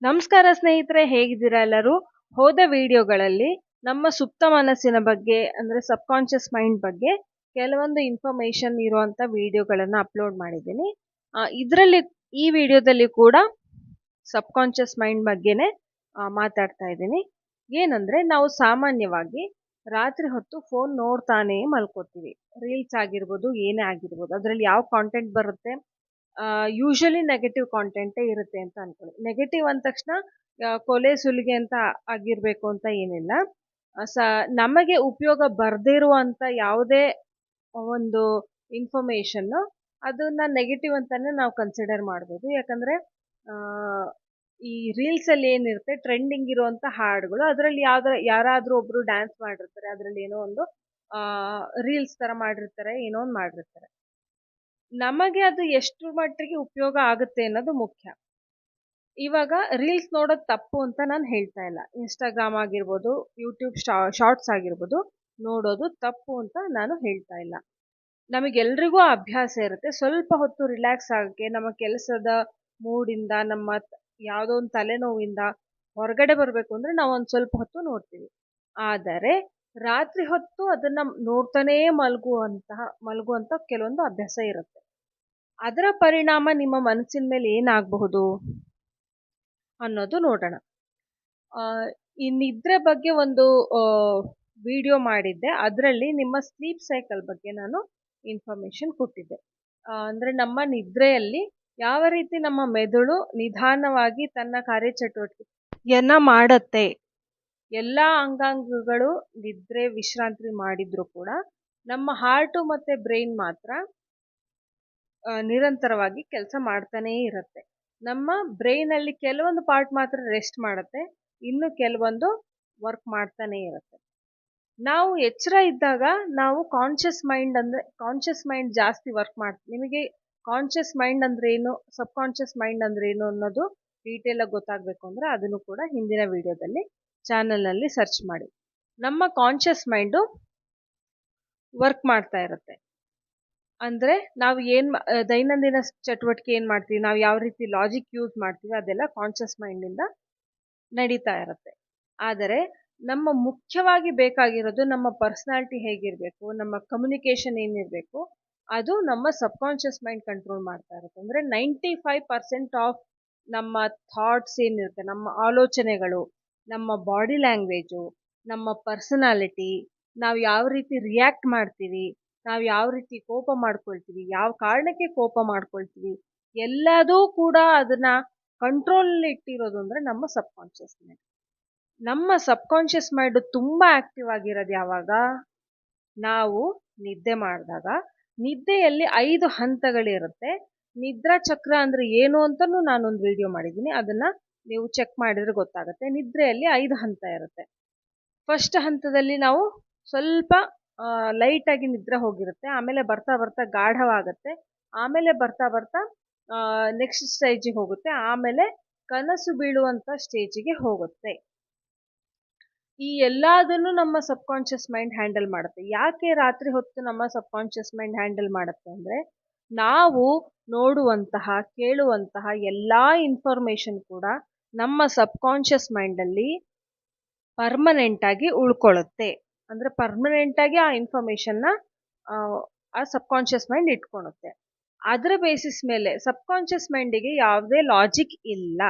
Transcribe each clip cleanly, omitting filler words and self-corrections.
ನಮಸ್ಕಾರ ಸ್ನೇಹಿತರೆ, ಹೇಗಿದ್ದೀರಾ ಎಲ್ಲರೂ? ಹೋದ ವಿಡಿಯೋಗಳಲ್ಲಿ ನಮ್ಮ ಸುಪ್ತ ಮನಸ್ಸಿನ ಬಗ್ಗೆ ಅಂದ್ರೆ ಸಬ್ ಕಾನ್ಶಿಯಸ್ ಮೈಂಡ್ ಬಗ್ಗೆ ಕೆಲವೊಂದು ಇನ್ಫಾರ್ಮೇಶನ್ ಇರುವಂತ ವಿಡಿಯೋಗಳನ್ನ ಅಪ್ಲೋಡ್ ಮಾಡಿದ್ದೀನಿ. ಇದರಲ್ಲಿ ಈ ವಿಡಿಯೋದಲ್ಲಿ ಕೂಡ ಸಬ್ ಕಾನ್ಶಿಯಸ್ ಮೈಂಡ್ ಬಗ್ಗೆನೇ ಮಾತಾಡ್ತಾ ಇದ್ದೀನಿ. ಏನಂದ್ರೆ ನಾವು ಸಾಮಾನ್ಯವಾಗಿ ರಾತ್ರಿ ಹೊತ್ತು ಫೋನ್ ನೋಡ್ತಾನೆ ಮಲ್ಕೋತೀವಿ. ರೀಲ್ಸ್ ಆಗಿರ್ಬೋದು, ಏನೇ ಆಗಿರ್ಬೋದು, ಅದರಲ್ಲಿ ಯಾವ ಕಾಂಟೆಂಟ್ ಬರುತ್ತೆ, ಯೂಶಲಿ ನೆಗೆಟಿವ್ ಕಾಂಟೆಂಟೇ ಇರುತ್ತೆ ಅಂತ ಅನ್ಕೊಳ್ಳಿ. ನೆಗೆಟಿವ್ ಅಂದ ತಕ್ಷಣ ಕೊಲೆ ಸುಲಿಗೆ ಅಂತ ಆಗಿರ್ಬೇಕು ಅಂತ ಏನಿಲ್ಲ. ನಮಗೆ ಉಪಯೋಗ ಬರ್ದೇ ಇರುವಂತ ಯಾವುದೇ ಒಂದು ಇನ್ಫಾರ್ಮೇಶನ್ ಅದನ್ನ ನೆಗೆಟಿವ್ ಅಂತಾನೆ ನಾವು ಕನ್ಸಿಡರ್ ಮಾಡ್ಬೋದು. ಯಾಕಂದ್ರೆ ಆ, ಈ ರೀಲ್ಸ್ ಅಲ್ಲಿ ಏನಿರುತ್ತೆ, ಟ್ರೆಂಡಿಂಗ್ ಇರುವಂತ ಹಾಡುಗಳು, ಅದರಲ್ಲಿ ಯಾರಾದ್ರೂ ಒಬ್ರು ಡ್ಯಾನ್ಸ್ ಮಾಡಿರ್ತಾರೆ, ಅದರಲ್ಲಿ ಏನೋ ಒಂದು ರೀಲ್ಸ್ ತರ ಮಾಡಿರ್ತಾರೆ, ಏನೋ ಒಂದು ಮಾಡಿರ್ತಾರೆ. ನಮಗೆ ಅದು ಎಷ್ಟು ಮಟ್ಟಿಗೆ ಉಪಯೋಗ ಆಗುತ್ತೆ ಅನ್ನೋದು ಮುಖ್ಯ. ಇವಾಗ ರೀಲ್ಸ್ ನೋಡೋದು ತಪ್ಪು ಅಂತ ನಾನು ಹೇಳ್ತಾ ಇಲ್ಲ. ಇನ್ಸ್ಟಾಗ್ರಾಮ್ ಆಗಿರ್ಬೋದು, ಯೂಟ್ಯೂಬ್ ಶಾರ್ಟ್ಸ್ ಆಗಿರ್ಬೋದು, ನೋಡೋದು ತಪ್ಪು ಅಂತ ನಾನು ಹೇಳ್ತಾ ಇಲ್ಲ. ನಮಗೆಲ್ರಿಗೂ ಅಭ್ಯಾಸ ಇರುತ್ತೆ ಸ್ವಲ್ಪ ಹೊತ್ತು ರಿಲ್ಯಾಕ್ಸ್ ಆಗಕ್ಕೆ, ನಮ್ಮ ಕೆಲಸದ ಮೂಡಿಂದ, ನಮ್ಮ ಯಾವುದೋ ಒಂದು ತಲೆನೋವಿಂದ ಹೊರಗಡೆ ಬರಬೇಕು ಅಂದ್ರೆ ನಾವು ಒಂದು ಸ್ವಲ್ಪ ಹೊತ್ತು ನೋಡ್ತೀವಿ. ಆದರೆ ರಾತ್ರಿ ಹೊತ್ತು ಅದನ್ನ ನೋಡ್ತಾನೇ ಮಲಗುವಂತ ಕೆಲವೊಂದು ಅಭ್ಯಾಸ ಇರುತ್ತೆ. ಅದರ ಪರಿಣಾಮ ನಿಮ್ಮ ಮನಸ್ಸಿನ ಮೇಲೆ ಏನಾಗಬಹುದು ಅನ್ನೋದು ನೋಡೋಣ. ಈ ನಿದ್ರೆ ಬಗ್ಗೆ ಒಂದು ವಿಡಿಯೋ ಮಾಡಿದ್ದೆ. ಅದರಲ್ಲಿ ನಿಮ್ಮ ಸ್ಲೀಪ್ ಸೈಕಲ್ ಬಗ್ಗೆ ನಾನು ಇನ್ಫಾರ್ಮೇಶನ್ ಕೊಟ್ಟಿದ್ದೆ. ಅಂದ್ರೆ ನಮ್ಮ ನಿದ್ರೆಯಲ್ಲಿ ಯಾವ ರೀತಿ ನಮ್ಮ ಮೆದುಳು ನಿಧಾನವಾಗಿ ತನ್ನ ಕಾರ್ಯಚಟುವಟಿಕೆಯನ್ನ ಮಾಡತ್ತೆ. ಎಲ್ಲಾ ಅಂಗಾಂಗಗಳು ನಿದ್ರೆ ವಿಶ್ರಾಂತಿ ಮಾಡಿದ್ರು ಕೂಡ ನಮ್ಮ ಹಾರ್ಟು ಮತ್ತೆ ಬ್ರೈನ್ ಮಾತ್ರ ನಿರಂತರವಾಗಿ ಕೆಲಸ ಮಾಡ್ತಾನೇ ಇರುತ್ತೆ. ನಮ್ಮ ಬ್ರೈನ್ ಅಲ್ಲಿ ಕೆಲವೊಂದು ಪಾರ್ಟ್ ಮಾತ್ರ ರೆಸ್ಟ್ ಮಾಡುತ್ತೆ, ಇನ್ನು ಕೆಲವೊಂದು ವರ್ಕ್ ಮಾಡ್ತಾನೆ ಇರುತ್ತೆ. ನಾವು ಎಚ್ಚರ ಇದ್ದಾಗ ನಾವು ಕಾನ್ಶಿಯಸ್ ಮೈಂಡ್ ಜಾಸ್ತಿ ವರ್ಕ್ ಮಾಡ್ತೀವಿ. ನಿಮಗೆ ಕಾನ್ಶಿಯಸ್ ಮೈಂಡ್ ಅಂದ್ರೆ ಏನು, ಸಬ್ ಕಾನ್ಶಿಯಸ್ ಮೈಂಡ್ ಅಂದ್ರೆ ಏನು ಅನ್ನೋದು ಡೀಟೇಲ್ ಆಗಿ ಗೊತ್ತಾಗಬೇಕು ಅಂದ್ರೆ ಅದನ್ನು ಕೂಡ ಹಿಂದಿನ ವಿಡಿಯೋದಲ್ಲಿ ಚಾನೆಲ್ ನಲ್ಲಿ ಸರ್ಚ್ ಮಾಡಿ. ನಮ್ಮ ಕಾನ್ಶಿಯಸ್ ಮೈಂಡು ವರ್ಕ್ ಮಾಡ್ತಾ ಇರುತ್ತೆ. ಅಂದ್ರೆ ನಾವು ದೈನಂದಿನ ಚಟುವಟಿಕೆ ಏನ್ ಮಾಡ್ತೀವಿ, ನಾವು ಯಾವ ರೀತಿ ಲಾಜಿಕ್ ಯೂಸ್ ಮಾಡ್ತೀವಿ, ಅದೆಲ್ಲ ಕಾನ್ಶಿಯಸ್ ಮೈಂಡ್ ಇಂದ ನಡೀತಾ ಇರುತ್ತೆ. ಆದರೆ ನಮ್ಮ ಮುಖ್ಯವಾಗಿ ಬೇಕಾಗಿರೋದು ನಮ್ಮ ಪರ್ಸನಾಲಿಟಿ ಹೇಗಿರ್ಬೇಕು, ನಮ್ಮ ಕಮ್ಯುನಿಕೇಶನ್ ಏನಿರ್ಬೇಕು, ಅದು ನಮ್ಮ ಸಬ್ ಕಾನ್ಶಿಯಸ್ ಮೈಂಡ್ ಕಂಟ್ರೋಲ್ ಮಾಡ್ತಾ ಇರುತ್ತೆ. ಅಂದ್ರೆ 95% ಆಫ್ ನಮ್ಮ ಥಾಟ್ಸ್ ಏನಿರುತ್ತೆ, ನಮ್ಮ ಆಲೋಚನೆಗಳು, ನಮ್ಮ ಬಾಡಿ ಲ್ಯಾಂಗ್ವೇಜು, ನಮ್ಮ ಪರ್ಸನಾಲಿಟಿ, ನಾವು ಯಾವ ರೀತಿ ರಿಯಾಕ್ಟ್ ಮಾಡ್ತೀವಿ, ನಾವು ಯಾವ ರೀತಿ ಕೋಪ ಮಾಡ್ಕೊಳ್ತೀವಿ, ಯಾವ ಕಾರಣಕ್ಕೆ ಕೋಪ ಮಾಡ್ಕೊಳ್ತೀವಿ, ಎಲ್ಲದೂ ಕೂಡ ಅದನ್ನ ಕಂಟ್ರೋಲ್ ಇಟ್ಟಿರೋದು ಅಂದ್ರೆ ನಮ್ಮ ಸಬ್ ಕಾನ್ಶಿಯಸ್ ಮೈಂಡ್. ನಮ್ಮ ಸಬ್ ಕಾನ್ಶಿಯಸ್ ಮೈಂಡ್ ತುಂಬಾ ಆಕ್ಟಿವ್ ಆಗಿರೋದು ಯಾವಾಗ, ನಾವು ನಿದ್ದೆ ಮಾಡಿದಾಗ. ನಿದ್ದೆಯಲ್ಲಿ 5 ಹಂತಗಳಿರುತ್ತೆ. ನಿದ್ರಾ ಚಕ್ರ ಅಂದ್ರೆ ಏನು ಅಂತಾನು ನಾನೊಂದು ವಿಡಿಯೋ ಮಾಡಿದ್ದೀನಿ, ಅದನ್ನ ನೀವು ಚೆಕ್ ಮಾಡಿದ್ರೆ ಗೊತ್ತಾಗುತ್ತೆ. ನಿದ್ರೆಯಲ್ಲಿ 5 ಹಂತ ಇರುತ್ತೆ. ಫಸ್ಟ್ ಹಂತದಲ್ಲಿ ನಾವು ಸ್ವಲ್ಪ ಲೈಟ್ ಆಗಿ ನಿದ್ರೆ ಹೋಗಿರುತ್ತೆ, ಆಮೇಲೆ ಬರ್ತಾ ಬರ್ತಾ ಗಾಢವಾಗುತ್ತೆ, ಆಮೇಲೆ ಬರ್ತಾ ಬರ್ತಾ ನೆಕ್ಸ್ಟ್ ಸ್ಟೇಜಿಗೆ ಹೋಗುತ್ತೆ, ಆಮೇಲೆ ಕನಸು ಬೀಳುವಂತ ಸ್ಟೇಜಿಗೆ ಹೋಗುತ್ತೆ. ಈ ಎಲ್ಲದನ್ನು ನಮ್ಮ ಸಬ್ ಕಾನ್ಶಿಯಸ್ ಮೈಂಡ್ ಹ್ಯಾಂಡಲ್ ಮಾಡುತ್ತೆ. ಯಾಕೆ ರಾತ್ರಿ ಹೊತ್ತು ನಮ್ಮ ಸಬ್ ಕಾನ್ಶಿಯಸ್ ಮೈಂಡ್ ಹ್ಯಾಂಡಲ್ ಮಾಡುತ್ತೆ ಅಂದ್ರೆ, ನಾವು ನೋಡುವಂತಹ ಕೇಳುವಂತಹ ಎಲ್ಲಾ ಇನ್ಫಾರ್ಮೇಶನ್ ಕೂಡ ನಮ್ಮ ಸಬ್ ಕಾನ್ಶಿಯಸ್ ಮೈಂಡ್ ಅಲ್ಲಿ ಪರ್ಮನೆಂಟ್ ಆಗಿ ಉಳ್ಕೊಳ್ಳುತ್ತೆ. ಅಂದ್ರೆ ಪರ್ಮನೆಂಟ್ ಆಗಿ ಆ ಇನ್ಫಾರ್ಮೇಶನ್ ನ ಆ ಸಬ್ ಕಾನ್ಶಿಯಸ್ ಮೈಂಡ್ ಇಟ್ಕೊಳುತ್ತೆ. ಅದರ ಬೇಸಿಸ್ ಮೇಲೆ ಸಬ್ ಕಾನ್ಶಿಯಸ್ ಮೈಂಡಿಗೆ ಯಾವುದೇ ಲಾಜಿಕ್ ಇಲ್ಲ.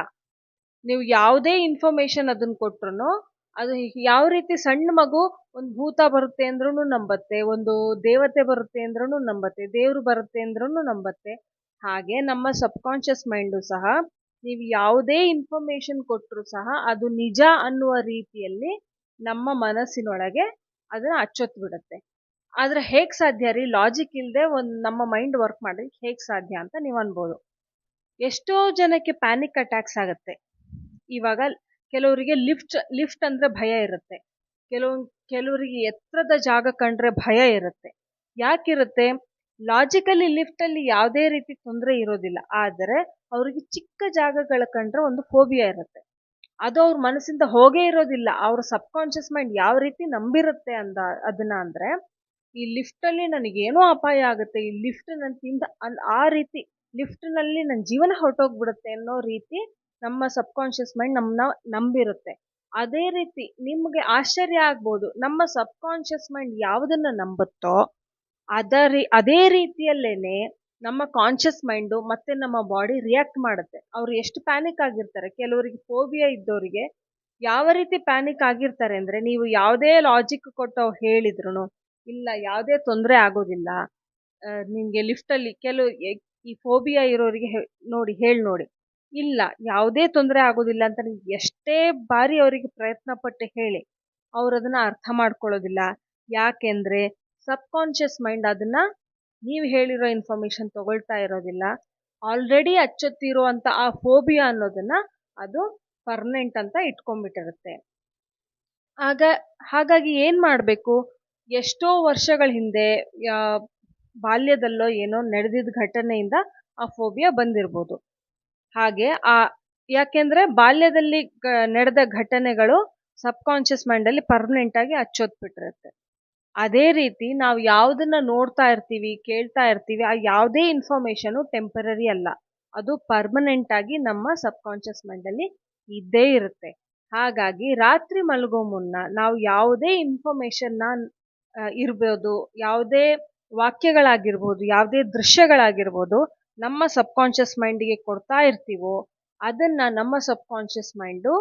ನೀವು ಯಾವುದೇ ಇನ್ಫಾರ್ಮೇಶನ್ ಅದನ್ನ ಕೊಟ್ರು ಅದು ಯಾವ ರೀತಿ, ಸಣ್ಣ ಮಗು ಒಂದು ಭೂತ ಬರುತ್ತೆ ಅಂದ್ರೂ ನಂಬತ್ತೆ, ಒಂದು ದೇವತೆ ಬರುತ್ತೆ ಅಂದ್ರೂ ನಂಬತ್ತೆ, ದೇವ್ರು ಬರುತ್ತೆ ಅಂದ್ರೂ ನಂಬತ್ತೆ. ಹಾಗೆ ನಮ್ಮ ಸಬ್ ಕಾನ್ಶಿಯಸ್ ಮೈಂಡು ಸಹ ನೀವು ಯಾವುದೇ ಇನ್ಫಾರ್ಮೇಶನ್ ಕೊಟ್ಟರು ಸಹ ಅದು ನಿಜ ಅನ್ನುವ ರೀತಿಯಲ್ಲಿ ನಮ್ಮ ಮನಸ್ಸಿನೊಳಗೆ ಅದನ್ನ ಅಚ್ಚೊತ್ತು ಬಿಡುತ್ತೆ. ಆದ್ರೆ ಹೇಗ್ ಸಾಧ್ಯ ರೀ, ಲಾಜಿಕ್ ಇಲ್ಲದೆ ನಮ್ಮ ಮೈಂಡ್ ವರ್ಕ್ ಮಾಡೋದಕ್ಕೆ ಹೇಗ್ ಸಾಧ್ಯ ಅಂತ ನೀವು ಅನ್ಬೋದು. ಎಷ್ಟೋ ಜನಕ್ಕೆ ಪ್ಯಾನಿಕ್ ಅಟ್ಯಾಕ್ಸ್ ಆಗುತ್ತೆ. ಇವಾಗ ಕೆಲವರಿಗೆ ಲಿಫ್ಟ್ ಅಂದ್ರೆ ಭಯ ಇರುತ್ತೆ, ಕೆಲವರಿಗೆ ಎತ್ತರದ ಜಾಗ ಕಂಡ್ರೆ ಭಯ ಇರುತ್ತೆ. ಯಾಕಿರುತ್ತೆ? ಲಾಜಿಕಲಿ ಲಿಫ್ಟ್ ಅಲ್ಲಿ ಯಾವುದೇ ರೀತಿ ತೊಂದರೆ ಇರೋದಿಲ್ಲ, ಆದರೆ ಅವರಿಗೆ ಚಿಕ್ಕ ಜಾಗಗಳ ಕಂಡ್ರೆ ಒಂದು ಫೋಬಿಯಾ ಇರುತ್ತೆ. ಅದು ಅವ್ರ ಮನಸ್ಸಿಂದ ಹೋಗೇ ಇರೋದಿಲ್ಲ. ಅವ್ರ ಸಬ್ ಕಾನ್ಶಿಯಸ್ ಮೈಂಡ್ ಯಾವ ರೀತಿ ನಂಬಿರುತ್ತೆ ಅದನ್ನ ಅಂದ್ರೆ, ಈ ಲಿಫ್ಟ್ ಅಲ್ಲಿ ನನಗೇನೋ ಅಪಾಯ ಆಗುತ್ತೆ, ಈ ಲಿಫ್ಟ್ ನನ್ನ ಆ ರೀತಿ ಲಿಫ್ಟ್ ನಲ್ಲಿ ನನ್ನ ಜೀವನ ಹೊರಟೋಗ್ಬಿಡುತ್ತೆ ಅನ್ನೋ ರೀತಿ ನಮ್ಮ ಸಬ್ಕಾನ್ಷಿಯಸ್ ಮೈಂಡ್ ನಮ್ಮನ್ನ ನಂಬಿರುತ್ತೆ. ಅದೇ ರೀತಿ ನಿಮಗೆ ಆಶ್ಚರ್ಯ ಆಗ್ಬೋದು, ನಮ್ಮ ಸಬ್ಕಾನ್ಷಿಯಸ್ ಮೈಂಡ್ ಯಾವುದನ್ನ ನಂಬುತ್ತೋ ಅದೇ ರೀತಿಯಲ್ಲೇನೆ ನಮ್ಮ ಕಾನ್ಷಿಯಸ್ ಮೈಂಡು ಮತ್ತೆ ನಮ್ಮ ಬಾಡಿ ರಿಯಾಕ್ಟ್ ಮಾಡುತ್ತೆ. ಅವ್ರು ಎಷ್ಟು ಪ್ಯಾನಿಕ್ ಆಗಿರ್ತಾರೆ, ಕೆಲವರಿಗೆ ಫೋಬಿಯಾ ಇದ್ದವರಿಗೆ ಯಾವ ರೀತಿ ಪ್ಯಾನಿಕ್ ಆಗಿರ್ತಾರೆ ಅಂದ್ರೆ, ನೀವು ಯಾವುದೇ ಲಾಜಿಕ್ ಕೊಟ್ಟು ಅವ್ರು ಹೇಳಿದ್ರು ಇಲ್ಲ ಯಾವುದೇ ತೊಂದರೆ ಆಗೋದಿಲ್ಲ, ನಿಮಗೆ ಲಿಫ್ಟಲ್ಲಿ ಈ ಫೋಬಿಯಾ ಇರೋರಿಗೆ ನೋಡಿ ಇಲ್ಲ ಯಾವುದೇ ತೊಂದರೆ ಆಗೋದಿಲ್ಲ ಅಂತ ನೀವು ಎಷ್ಟೇ ಬಾರಿ ಅವರಿಗೆ ಪ್ರಯತ್ನ ಪಟ್ಟು ಹೇಳಿ ಅವ್ರು ಅದನ್ನ ಅರ್ಥ ಮಾಡ್ಕೊಳ್ಳೋದಿಲ್ಲ. ಯಾಕೆಂದ್ರೆ ಸಬ್ಕಾನ್ಷಿಯಸ್ ಮೈಂಡ್ ಅದನ್ನ ನೀವು ಹೇಳಿರೋ ಇನ್ಫಾರ್ಮೇಶನ್ ತಗೊಳ್ತಾ ಇರೋದಿಲ್ಲ. ಆಲ್ರೆಡಿ ಅಚ್ಚೊತ್ತಿರುವಂತ ಆ ಫೋಬಿಯಾ ಅನ್ನೋದನ್ನ ಅದು ಪರ್ಮನೆಂಟ್ ಅಂತ ಇಟ್ಕೊಂಡ್ಬಿಟ್ಟಿರುತ್ತೆ. ಹಾಗಾಗಿ ಏನ್ ಮಾಡಬೇಕು, ಎಷ್ಟೋ ವರ್ಷಗಳ ಹಿಂದೆ ಬಾಲ್ಯದಲ್ಲೋ ಏನೋ ನಡೆದಿದ್ದ ಘಟನೆಯಿಂದ ಆ ಫೋಬಿಯಾ ಬಂದಿರ್ಬೋದು. ಹಾಗೆ ಯಾಕೆಂದ್ರೆ ಬಾಲ್ಯದಲ್ಲಿ ನಡೆದ ಘಟನೆಗಳು ಸಬ್ಕಾನ್ಷಿಯಸ್ ಮೈಂಡ್ ಅಲ್ಲಿ ಪರ್ಮನೆಂಟ್ ಆಗಿ ಅಚ್ಚೊತ್ಬಿಟ್ಟಿರುತ್ತೆ. ಅದೇ ರೀತಿ ನಾವು ಯಾವುದನ್ನ ನೋಡ್ತಾ ಇರ್ತೀವಿ, ಕೇಳ್ತಾ ಇರ್ತೀವಿ, ಆ ಯಾವುದೇ ಇನ್ಫಾರ್ಮೇಶನ್ ಟೆಂಪರರಿ ಅಲ್ಲ, ಅದು ಪರ್ಮನೆಂಟ್ ಆಗಿ ನಮ್ಮ ಸಬ್ಕಾನ್ಷಿಯಸ್ ಮೈಂಡ್ ಅಲ್ಲಿ ಇದ್ದೇ ಇರುತ್ತೆ. ಹಾಗಾಗಿ ರಾತ್ರಿ ಮಲಗೋ ಮುನ್ನ ನಾವು ಯಾವುದೇ ಇನ್ಫಾರ್ಮೇಶನ್ನ ಇರ್ಬೋದು, ಯಾವುದೇ ವಾಕ್ಯಗಳಾಗಿರ್ಬೋದು, ಯಾವುದೇ ದೃಶ್ಯಗಳಾಗಿರ್ಬೋದು, ನಮ್ಮ ಸಬ್ಕಾನ್ಷಿಯಸ್ ಮೈಂಡಿಗೆ ಕೊಡ್ತಾ ಇರ್ತೀವೋ ಅದನ್ನ ನಮ್ಮ ಸಬ್ಕಾನ್ಷಿಯಸ್ ಮೈಂಡು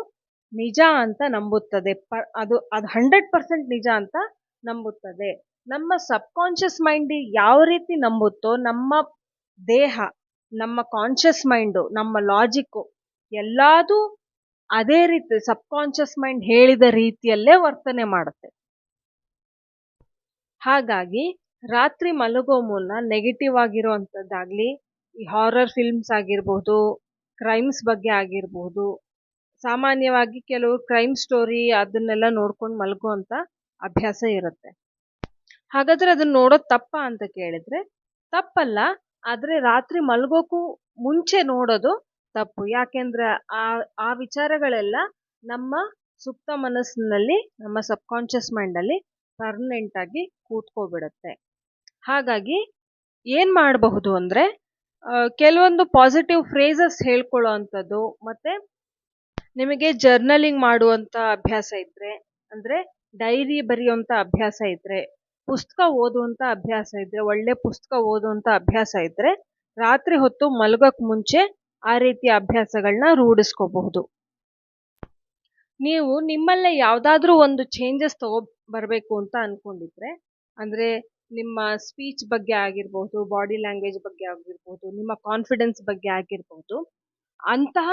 ನಿಜ ಅಂತ ನಂಬುತ್ತದೆ. ಅದು 100% ನಿಜ ಅಂತ ನಂಬುತ್ತದೆ. ನಮ್ಮ ಸಬ್ಕಾನ್ಷಿಯಸ್ ಮೈಂಡ್ ಯಾವ ರೀತಿ ನಂಬುತ್ತೋ ನಮ್ಮ ದೇಹ, ನಮ್ಮ ಕಾನ್ಷಿಯಸ್ ಮೈಂಡು, ನಮ್ಮ ಲಾಜಿಕ್ಕು ಎಲ್ಲದೂ ಅದೇ ರೀತಿ ಸಬ್ಕಾನ್ಷಿಯಸ್ ಮೈಂಡ್ ಹೇಳಿದ ರೀತಿಯಲ್ಲೇ ವರ್ತನೆ ಮಾಡುತ್ತೆ. ಹಾಗಾಗಿ ರಾತ್ರಿ ಮಲಗೋ ಮುನ್ನ ನೆಗೆಟಿವ್ ಆಗಿರುವಂಥದ್ದಾಗ್ಲಿ, ಈ ಹಾರರ್ ಫಿಲ್ಮ್ಸ್ ಆಗಿರ್ಬೋದು, ಕ್ರೈಮ್ಸ್ ಬಗ್ಗೆ ಆಗಿರ್ಬೋದು, ಸಾಮಾನ್ಯವಾಗಿ ಕೆಲವು ಕ್ರೈಮ್ ಸ್ಟೋರಿ ಅದನ್ನೆಲ್ಲ ನೋಡ್ಕೊಂಡು ಮಲಗುವಂತ ಅಭ್ಯಾಸ ಇರುತ್ತೆ. ಹಾಗಾದ್ರೆ ಅದನ್ನ ನೋಡೋದು ತಪ್ಪಾ ಅಂತ ಕೇಳಿದ್ರೆ ತಪ್ಪಲ್ಲ, ಆದ್ರೆ ರಾತ್ರಿ ಮಲಗೋಕ್ಕೂ ಮುಂಚೆ ನೋಡೋದು ತಪ್ಪು. ಯಾಕೆಂದ್ರೆ ಆ ವಿಚಾರಗಳೆಲ್ಲ ನಮ್ಮ ಸುಪ್ತ ಮನಸ್ಸಿನಲ್ಲಿ, ನಮ್ಮ ಸಬ್ಕಾನ್ಷಿಯಸ್ ಮೈಂಡ್ ಅಲ್ಲಿ ಪರ್ಮನೆಂಟ್ ಆಗಿ ಕೂತ್ಕೋಬಿಡುತ್ತೆ. ಹಾಗಾಗಿ ಏನ್ ಮಾಡಬಹುದು ಅಂದ್ರೆ, ಕೆಲವೊಂದು ಪಾಸಿಟಿವ್ ಫ್ರೇಸಸ್ ಹೇಳ್ಕೊಳ್ಳೋ ಅಂಥದ್ದು, ಮತ್ತೆ ನಿಮಗೆ ಜರ್ನಲಿಂಗ್ ಮಾಡುವಂತ ಅಭ್ಯಾಸ ಇದ್ರೆ, ಅಂದ್ರೆ ಡೈರಿ ಬರೆಯುವಂತ ಅಭ್ಯಾಸ ಇದ್ರೆ, ಪುಸ್ತಕ ಓದುವಂತ ಅಭ್ಯಾಸ ಇದ್ರೆ, ಒಳ್ಳೆ ಪುಸ್ತಕ ಓದುವಂತ ಅಭ್ಯಾಸ ಇದ್ರೆ, ರಾತ್ರಿ ಹೊತ್ತು ಮಲಗಕ್ ಮುಂಚೆ ಆ ರೀತಿಯ ಅಭ್ಯಾಸಗಳನ್ನ ರೂಢಿಸ್ಕೋಬಹುದು. ನೀವು ನಿಮ್ಮಲ್ಲೇ ಯಾವ್ದಾದ್ರೂ ಒಂದು ಚೇಂಜಸ್ ಬರ್ಬೇಕು ಅಂತ ಅನ್ಕೊಂಡಿದ್ರೆ, ಅಂದ್ರೆ ನಿಮ್ಮ ಸ್ಪೀಚ್ ಬಗ್ಗೆ ಆಗಿರ್ಬಹುದು, ಬಾಡಿ ಲ್ಯಾಂಗ್ವೇಜ್ ಬಗ್ಗೆ ಆಗಿರ್ಬಹುದು, ನಿಮ್ಮ ಕಾನ್ಫಿಡೆನ್ಸ್ ಬಗ್ಗೆ ಆಗಿರ್ಬಹುದು, ಅಂತಹ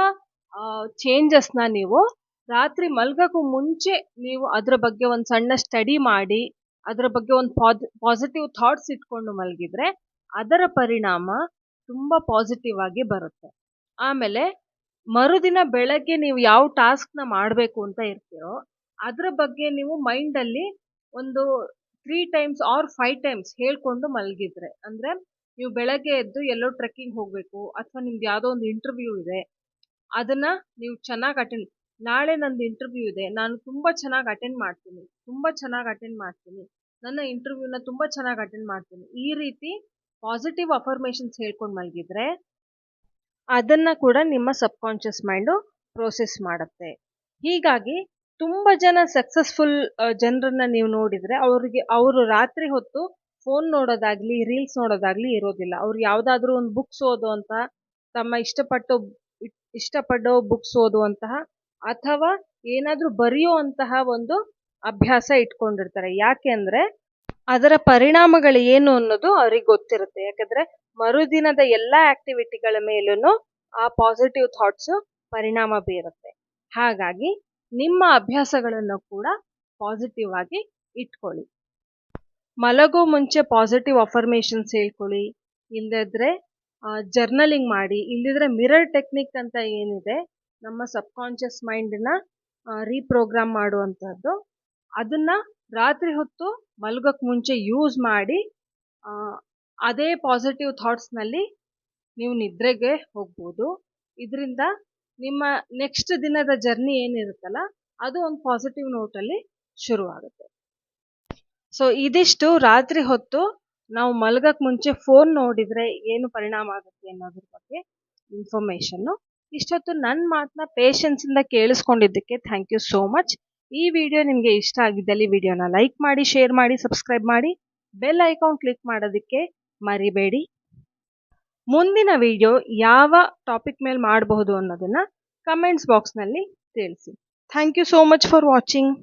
ಚೇಂಜಸ್ನ ನೀವು ರಾತ್ರಿ ಮಲ್ಗಕ್ಕೂ ಮುಂಚೆ ನೀವು ಅದ್ರ ಬಗ್ಗೆ ಒಂದು ಸಣ್ಣ ಸ್ಟಡಿ ಮಾಡಿ, ಅದರ ಬಗ್ಗೆ ಒಂದು ಪಾಸಿಟಿವ್ ಥಾಟ್ಸ್ ಇಟ್ಕೊಂಡು ಮಲಗಿದ್ರೆ ಅದರ ಪರಿಣಾಮ ತುಂಬಾ ಪಾಸಿಟಿವ್ ಆಗಿ ಬರುತ್ತೆ. ಆಮೇಲೆ ಮರುದಿನ ಬೆಳಗ್ಗೆ ನೀವು ಯಾವ ಟಾಸ್ಕ್ನ ಮಾಡಬೇಕು ಅಂತ ಇರ್ತೀರೋ ಅದ್ರ ಬಗ್ಗೆ ನೀವು ಮೈಂಡಲ್ಲಿ ಒಂದು 3 times or 5 times ಹೇಳ್ಕೊಂಡು ಮಲಗಿದ್ರೆ, ಅಂದ್ರೆ ನೀವು ಬೆಳಗ್ಗೆ ಎದ್ದು ಎಲ್ಲೋ ಟ್ರೆಕ್ಕಿಂಗ್ ಹೋಗ್ಬೇಕು, ಅಥವಾ ನಿಮ್ದು ಯಾವುದೋ ಒಂದು ಇಂಟರ್ವ್ಯೂ ಇದೆ, ಅದನ್ನ ನೀವು ಚೆನ್ನಾಗಿ ನಾಳೆ ನಂದು ಇಂಟರ್ವ್ಯೂ ಇದೆ, ನಾನು ತುಂಬಾ ಚೆನ್ನಾಗಿ ಅಟೆಂಡ್ ಮಾಡ್ತೀನಿ, ನನ್ನ ಇಂಟರ್ವ್ಯೂನ ತುಂಬಾ ಚೆನ್ನಾಗಿ ಅಟೆಂಡ್ ಮಾಡ್ತೀನಿ, ಈ ರೀತಿ ಪಾಸಿಟಿವ್ ಅಫರ್ಮೇಷನ್ಸ್ ಹೇಳ್ಕೊಂಡು ಮಲಗಿದ್ರೆ ಅದನ್ನ ಕೂಡ ನಿಮ್ಮ ಸಬ್ಕಾನ್ಷಿಯಸ್ ಮೈಂಡು ಪ್ರೋಸೆಸ್ ಮಾಡುತ್ತೆ. ಹೀಗಾಗಿ ತುಂಬಾ ಜನ ಸಕ್ಸಸ್ಫುಲ್ ಜನರನ್ನ ನೀವು ನೋಡಿದ್ರೆ ಅವರು ರಾತ್ರಿ ಹೊತ್ತು ಫೋನ್ ನೋಡೋದಾಗ್ಲಿ, ರೀಲ್ಸ್ ನೋಡೋದಾಗ್ಲಿ ಇರೋದಿಲ್ಲ. ಅವ್ರು ಯಾವ್ದಾದ್ರು ಒಂದು ಬುಕ್ಸ್ ಓದುವಂತ, ತಮ್ಮ ಇಷ್ಟಪಡೋ ಬುಕ್ಸ್ ಓದುವಂತಹ ಅಥವಾ ಏನಾದ್ರೂ ಬರೆಯುವಂತಹ ಒಂದು ಅಭ್ಯಾಸ ಇಟ್ಕೊಂಡಿರ್ತಾರೆ. ಯಾಕೆಂದ್ರೆ ಅದರ ಪರಿಣಾಮಗಳು ಏನು ಅನ್ನೋದು ಅವ್ರಿಗೆ ಗೊತ್ತಿರುತ್ತೆ. ಯಾಕಂದ್ರೆ ಮರುದಿನದ ಎಲ್ಲಾ ಆಕ್ಟಿವಿಟಿಗಳ ಮೇಲೂ ಆ ಪಾಸಿಟಿವ್ ಥಾಟ್ಸ್ ಪರಿಣಾಮ ಬೀರುತ್ತೆ. ಹಾಗಾಗಿ ನಿಮ್ಮ ಅಭ್ಯಾಸಗಳನ್ನು ಕೂಡ ಪಾಸಿಟಿವ್ ಆಗಿ ಇಟ್ಕೊಳ್ಳಿ. ಮಲಗೋ ಮುಂಚೆ ಪಾಸಿಟಿವ್ ಅಫರ್ಮೇಷನ್ಸ್ ಹೇಳ್ಕೊಳ್ಳಿ, ಇಲ್ಲದಿದ್ರೆ ಜರ್ನಲಿಂಗ್ ಮಾಡಿ, ಇಲ್ಲದಿದ್ರೆ ಮಿರರ್ ಟೆಕ್ನಿಕ್ ಅಂತ ಏನಿದೆ, ನಮ್ಮ ಸಬ್ಕಾನ್ಷಿಯಸ್ ಮೈಂಡ್ನ ರೀಪ್ರೋಗ್ರಾಮ್ ಮಾಡುವಂಥದ್ದು, ಅದನ್ನ ರಾತ್ರಿ ಹೊತ್ತು ಮಲಗಕ್ಕೆ ಮುಂಚೆ ಯೂಸ್ ಮಾಡಿ ಅದೇ ಪಾಸಿಟಿವ್ ಥಾಟ್ಸ್ನಲ್ಲಿ ನೀವು ನಿದ್ರೆಗೆ ಹೋಗ್ಬೋದು. ಇದರಿಂದ ನಿಮ್ಮ ನೆಕ್ಸ್ಟ್ ದಿನದ ಜರ್ನಿ ಏನಿರುತ್ತಲ್ಲ ಅದು ಒಂದು ಪಾಸಿಟಿವ್ ನೋಟಲ್ಲಿ ಶುರುವಾಗುತ್ತೆ. ಸೊ ಇದಿಷ್ಟು ರಾತ್ರಿ ಹೊತ್ತು ನಾವು ಮಲಗಕ್ಕೆ ಮುಂಚೆ ಫೋನ್ ನೋಡಿದ್ರೆ ಏನು ಪರಿಣಾಮ ಆಗುತ್ತೆ ಅನ್ನೋದ್ರ ಬಗ್ಗೆ ಇನ್ಫಾರ್ಮೇಷನ್ನು. ಇಷ್ಟೊತ್ತು ನನ್ನ ಮಾತನ್ನ ಪೇಷನ್ಸಿಂದ ಕೇಳಿಸ್ಕೊಂಡಿದ್ದಕ್ಕೆ ಥ್ಯಾಂಕ್ ಯು ಸೋ ಮಚ್. ಈ ವಿಡಿಯೋ ನಿಮಗೆ ಇಷ್ಟ ಆಗಿದ್ದಲ್ಲಿ ವಿಡಿಯೋನ ಲೈಕ್ ಮಾಡಿ, ಶೇರ್ ಮಾಡಿ, ಸಬ್ಸ್ಕ್ರೈಬ್ ಮಾಡಿ, ಬೆಲ್ ಐಕಾನ್ ಕ್ಲಿಕ್ ಮಾಡೋದಕ್ಕೆ ಮರಿಬೇಡಿ. ಮುಂದಿನ ವಿಡಿಯೋ ಯಾವ ಟಾಪಿಕ್ ಮೇಲೆ ಮಾಡಬಹುದು ಅನ್ನೋದನ್ನು ಕಮೆಂಟ್ಸ್ ಬಾಕ್ಸ್ನಲ್ಲಿ ತಿಳಿಸಿ. Thank you so much for watching.